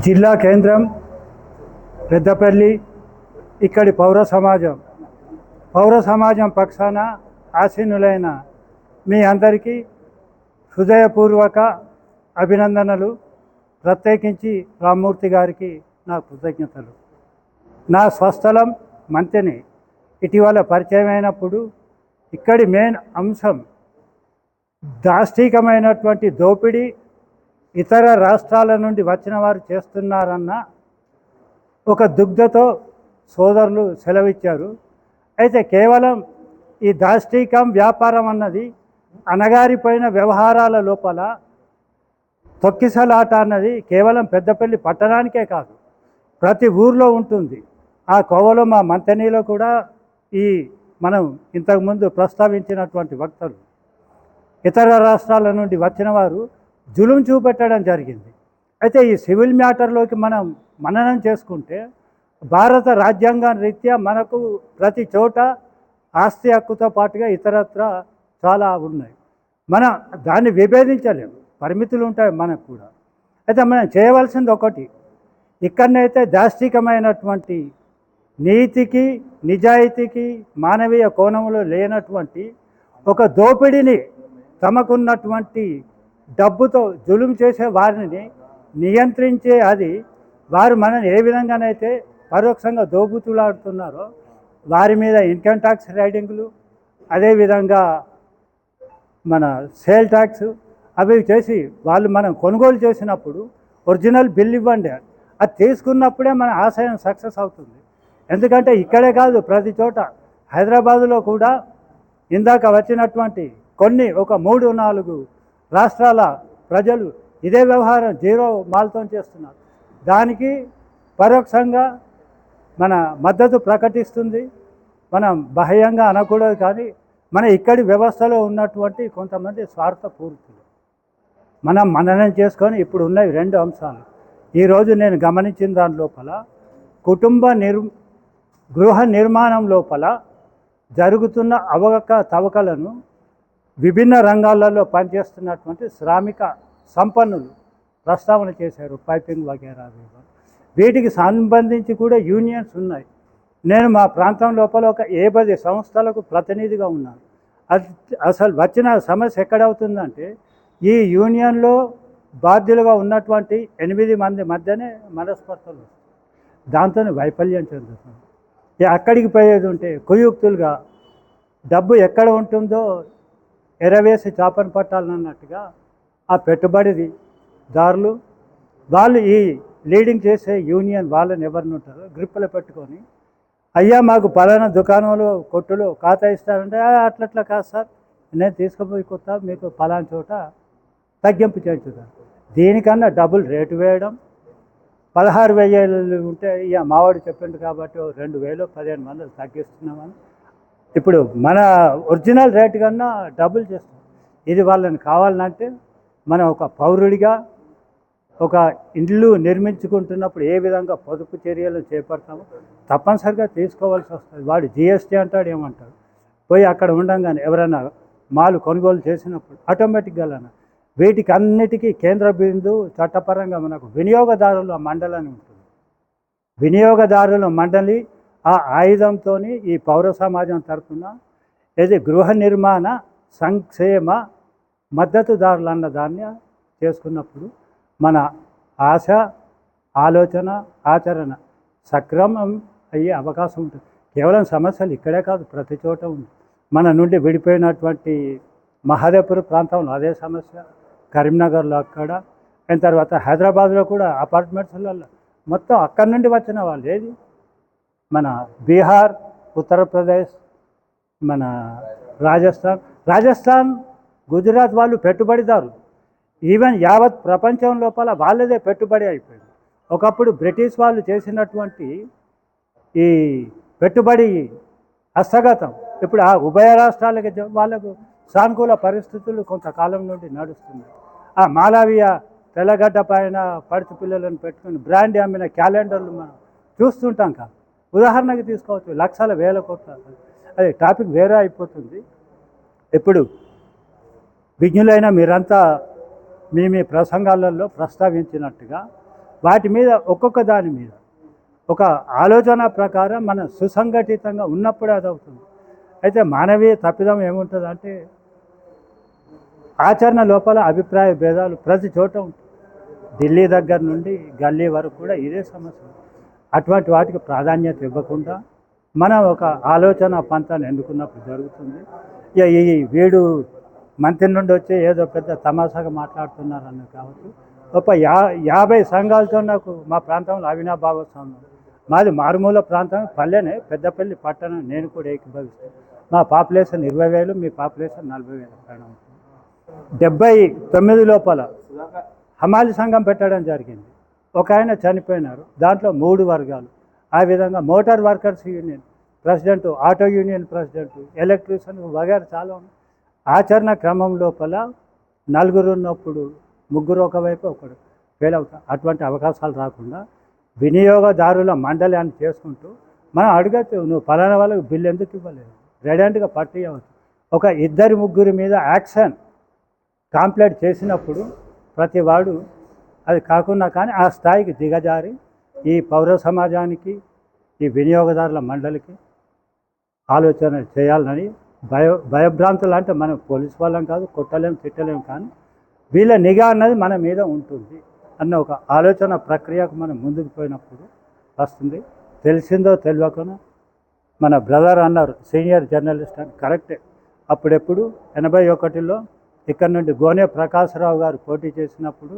జిల్లా కేంద్రం పెద్దపల్లి ఇక్కడి పౌర సమాజం పక్షాన ఆసీనులైన మీ అందరికీ హృదయపూర్వక అభినందనలు. ప్రత్యేకించి రామ్మూర్తి గారికి నా కృతజ్ఞతలు. నా స్వస్థలం మంతెని ఇటీవల పరిచయమైనప్పుడు ఇక్కడి మెయిన్ అంశం దాష్టీకమైనటువంటి దోపిడీ ఇతర రాష్ట్రాల నుండి వచ్చిన వారు చేస్తున్నారన్న ఒక దుగ్ధతో సోదరులు సెలవిచ్చారు. అయితే కేవలం ఈ దాష్టీకం వ్యాపారం అన్నది అణగారిపోయిన వ్యవహారాల లోపల తొక్కిసలాట అన్నది కేవలం పెద్దపల్లి పట్టణానికే కాదు, ప్రతి ఊర్లో ఉంటుంది. ఆ కోవలో మా మంతెనిలో కూడా ఈ మనం ఇంతకుముందు ప్రస్తావించినటువంటి వక్తలు ఇతర రాష్ట్రాల నుండి వచ్చిన వారు జులుం చూపెట్టడం జరిగింది. అయితే ఈ సివిల్ మ్యాటర్లోకి మనం మననం చేసుకుంటే భారత రాజ్యాంగం రీత్యా మనకు ప్రతి చోట ఆస్తి హక్కుతో పాటుగా ఇతరత్ర చాలా ఉన్నాయి. మనం దాన్ని విభేదించలేము, పరిమితులు ఉంటాయి మనకు కూడా. అయితే మనం చేయవలసింది ఒకటి, ఇక్కడనైతే దాష్టికమైనటువంటి నీతికి నిజాయితీకి మానవీయ కోణంలో లేనటువంటి ఒక దోపిడీని తమకున్నటువంటి డబ్బుతో జులుం చేసే వారిని నియంత్రించే అది వారు మనని ఏ విధంగానైతే పరోక్షంగా దోబుతులాడుతున్నారో వారి మీద ఇన్కమ్ ట్యాక్స్ రైడింగ్లు, అదేవిధంగా మన సేల్ ట్యాక్స్ అవి చేసి వాళ్ళు మనం కొనుగోలు చేసినప్పుడు ఒరిజినల్ బిల్ ఇవ్వండి, అది తీసుకున్నప్పుడే మన ఆశయం సక్సెస్ అవుతుంది. ఎందుకంటే ఇక్కడే కాదు, ప్రతి చోట హైదరాబాదులో కూడా ఇందాక వచ్చినటువంటి కొన్ని ఒక 3-4 రాష్ట్రాల ప్రజలు ఇదే వ్యవహారం జీరో మాల్తో చేస్తున్నారు. దానికి పరోక్షంగా మన మద్దతు ప్రకటిస్తుంది. మనం బాహ్యంగా అనకూడదు, కానీ మన ఇక్కడి వ్యవస్థలో ఉన్నటువంటి కొంతమంది స్వార్థపూరితులు మనం మననం చేసుకొని ఇప్పుడు ఉన్నవి 2 అంశాలు. ఈరోజు నేను గమనించిన దాని లోపల గృహ నిర్మాణం లోపల జరుగుతున్న అవకతవకలను విభిన్న రంగాలలో పనిచేస్తున్నటువంటి శ్రామిక సంపన్నులు ప్రస్తావన చేశారు, పైపింగ్ వగేరా. వీటికి సంబంధించి కూడా యూనియన్స్ ఉన్నాయి. నేను మా ప్రాంతం లోపల ఒక 50 సంస్థలకు ప్రతినిధిగా ఉన్నాను. అసలు వచ్చిన సమస్య ఎక్కడవుతుందంటే ఈ యూనియన్లో బాధ్యులుగా ఉన్నటువంటి 8 మంది మధ్యనే మనస్పర్ధలు వస్తాయి, దాంతో వైఫల్యం చెందుతుంది. అక్కడికి పోయేది ఉంటే కుయుక్తులుగా డబ్బు ఎక్కడ ఉంటుందో ఎరవేసి చాపను పట్టాలన్నట్టుగా ఆ పెట్టుబడిదారులు వాళ్ళు ఈ లీడింగ్ చేసే యూనియన్ వాళ్ళని ఎవరిని ఉంటారో గ్రిప్పులు పెట్టుకొని, అయ్యా మాకు పలానా దుకాణంలో కొట్టులో ఖాతా ఇస్తారంటే అట్లట్లా కాదు సార్, నేను తీసుకుపోయి కొత్త మీకు పలానా చోట తగ్గింపు చేయించుతాను. దీనికన్నా డబ్బులు రేటు వేయడం. 16,000 ఉంటే ఇక మావాడు చెప్పిండు కాబట్టి 2,000-15,000 తగ్గిస్తున్నామని ఇప్పుడు మన ఒరిజినల్ రేటు కన్నా డబ్బులు చేస్తాం. ఇది వాళ్ళని కావాలంటే మనం ఒక పౌరుడిగా ఒక ఇల్లు నిర్మించుకుంటున్నప్పుడు ఏ విధంగా పొదుపు చర్యలు చేపడతామో తప్పనిసరిగా తీసుకోవాల్సి వస్తుంది. వాడు జిఎస్టీ అంటాడు, ఏమంటాడు, పోయి అక్కడ ఉండంగానే ఎవరైనా మాలు కొనుగోలు చేసినప్పుడు ఆటోమేటిక్గా వీటికి అన్నిటికీ కేంద్ర బిందువు చట్టపరంగా మనకు వినియోగదారుల మండలి అని ఉంటుంది. వినియోగదారుల మండలి ఆ ఆయుధంతో ఈ పౌర సమాజం తరఫున ఇది గృహ నిర్మాణ సంక్షేమ మద్దతుదారులు అన్న దాన్ని చేసుకున్నప్పుడు మన ఆశ, ఆలోచన, ఆచరణ సక్రమం అయ్యే అవకాశం ఉంటుంది. కేవలం సమస్యలు ఇక్కడే కాదు, ప్రతి చోట ఉంది. మన నుండి విడిపోయినటువంటి మహదేవ్పూర్ ప్రాంతంలో అదే సమస్య, కరీంనగర్లో అక్కడ, అయిన తర్వాత హైదరాబాద్లో కూడా అపార్ట్మెంట్స్లలో మొత్తం అక్కడి నుండి వచ్చిన వాళ్ళు. ఏది మన బీహార్, ఉత్తరప్రదేశ్, మన రాజస్థాన్, గుజరాత్ వాళ్ళు పెట్టుబడిదారులు. ఈవెన్ యావత్ ప్రపంచం లోపల వాళ్ళదే పెట్టుబడి అయిపోయింది. ఒకప్పుడు బ్రిటిష్ వాళ్ళు చేసినటువంటి ఈ పెట్టుబడి హస్తగతం ఇప్పుడు ఆ ఉభయ రాష్ట్రాలకి వాళ్ళకు సానుకూల పరిస్థితులు కొంతకాలం నుండి నడుస్తుంది. ఆ మాలవీయ తెల్లగడ్డ పైన పడుచు పిల్లలను పెట్టుకుని బ్రాండ్ అమ్మిన క్యాలెండర్లు మనం చూస్తుంటాం కదా. ఉదాహరణకి తీసుకోవచ్చు, లక్షల వేల కోట్ల. అది టాపిక్ వేరే అయిపోతుంది. ఇప్పుడు విజ్ఞులైన మీరంతా మీ ప్రసంగాలలో ప్రస్తావించినట్టుగా వాటి మీద ఒక్కొక్క దాని మీద ఒక ఆలోచన ప్రకారం మనం సుసంఘటితంగా ఉన్నప్పుడే అది అవుతుంది. అయితే మానవీయ తప్పిదం ఏముంటుంది అంటే ఆచరణ లోపల అభిప్రాయ భేదాలు ప్రతి చోట ఉంటాయి. ఢిల్లీ దగ్గర నుండి గల్లీ వరకు కూడా ఇదే సమస్య. అటువంటి వాటికి ప్రాధాన్యత ఇవ్వకుండా మనం ఒక ఆలోచన పంతాన్ని ఎన్నుకున్నప్పుడు జరుగుతుంది. ఇక ఈ వీడు మంత్రి నుండి వచ్చి ఏదో పెద్ద తమాషాగా మాట్లాడుతున్నారని కావచ్చు. ఒక 50 సంఘాలతో నాకు మా ప్రాంతంలో అవినాభావస్వామి, మాది మారుమూల ప్రాంతం, పల్లెనే, పెద్దపల్లి పట్టణం. నేను కూడా ఏకీభవిస్తాను. మా పాపులేషన్ 20,000, మీ పాపులేషన్ 40,000 ప్రాణం. 79 లోపల హమాలి సంఘం పెట్టడం జరిగింది. ఒక ఆయన చనిపోయినారు, దాంట్లో 3 వర్గాలు. ఆ విధంగా motor workers union president, auto union president, electrician వగైరా చాలా ఉన్నాయి. ఆచరణ క్రమం లోపల 4 ఉన్నప్పుడు 3 ఒకవైపు ఒకడు ఫెయిల్ అవుతాం. అటువంటి అవకాశాలు రాకుండా వినియోగదారుల మండలి అని చేసుకుంటూ మనం అడగచ్చు, నువ్వు పలానా వాళ్ళకి బిల్లు ఎందుకు ఇవ్వలేదు, రెడెంట్గా పట్టు ఇవ్వచ్చు. ఒక 2-3 మీద యాక్షన్ కంప్లైంట్ చేసినప్పుడు ప్రతి వాడు అది కాకుండా కానీ ఆ స్థాయికి దిగజారి ఈ పౌర సమాజానికి, ఈ వినియోగదారుల మండలికి ఆలోచన చేయాలని భయభ్రాంతులు అంటే మనం పోలీసు వాళ్ళం కాదు, కొట్టలేం తిట్టలేం, కానీ వీళ్ళ నిఘా అన్నది మన మీద ఉంటుంది అన్న ఒక ఆలోచన ప్రక్రియకు మనం ముందుకు పోయినప్పుడు వస్తుంది. తెలిసిందో తెలియకుండా మన బ్రదర్ అన్నారు సీనియర్ జర్నలిస్ట్ అని, కరెక్టే. అప్పుడెప్పుడు 81లో ఇక్కడ నుండి గోనె ప్రకాశ్రావు గారు పోటీ చేసినప్పుడు,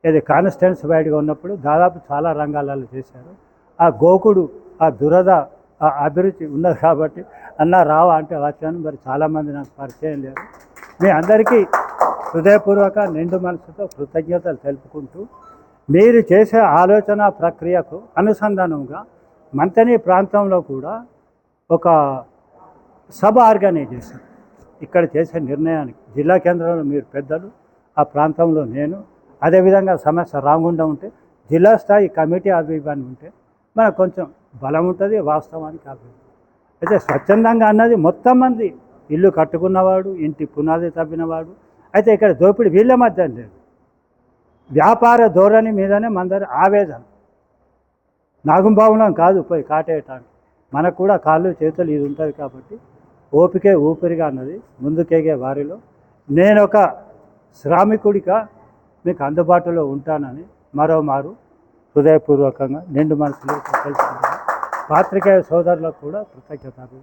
ఇది కాన్స్టిట్యున్సీ వైడ్గా ఉన్నప్పుడు దాదాపు చాలా రంగాలలో చేశారు. ఆ గోకుడు, ఆ దురద, ఆ అభిరుచి ఉన్నది కాబట్టి అన్న రావా అంటే వచ్చాను. మరి చాలామంది నాకు పరిచయం లేరు. మీ అందరికీ హృదయపూర్వక నిండు మనసుతో కృతజ్ఞతలు తెలుపుకుంటూ, మీరు చేసే ఆలోచన ప్రక్రియకు అనుసంధానంగా మంతని ప్రాంతంలో కూడా ఒక సభ ఆర్గనైజ్ చేశారు. ఇక్కడ చేసే నిర్ణయానికి జిల్లా కేంద్రంలో మీరు పెద్దలు, ఆ ప్రాంతంలో నేను, అదేవిధంగా సమస్య రాకుండా ఉంటే జిల్లా స్థాయి కమిటీ అవి ఇవన్నీ ఉంటే మనకు కొంచెం బలం ఉంటుంది వాస్తవానికి. అవి అయితే స్వచ్ఛందంగా అన్నది మొత్తం మంది ఇల్లు కట్టుకున్నవాడు, ఇంటి పునాది తవ్వినవాడు. అయితే ఇక్కడ దోపిడీ వీళ్ళ మధ్య లేదు, వ్యాపార ధోరణి మీదనే మందరి ఆవేదన. నాగుంబావులం కాదు పోయి కాటేయటానికి, మనకు కూడా కాళ్ళు చేతులు ఇది ఉంటుంది కాబట్టి ఓపికే ఊపిరిగా అన్నది ముందుకేగే వారిలో నేనొక శ్రామికుడిగా మీకు అందుబాటులో ఉంటానని మరోమారు హృదయపూర్వకంగా నిండు మనసులో తెలుసుకుంటున్నాను. పాత్రికేయ సోదరులకు కూడా కృతజ్ఞతలు.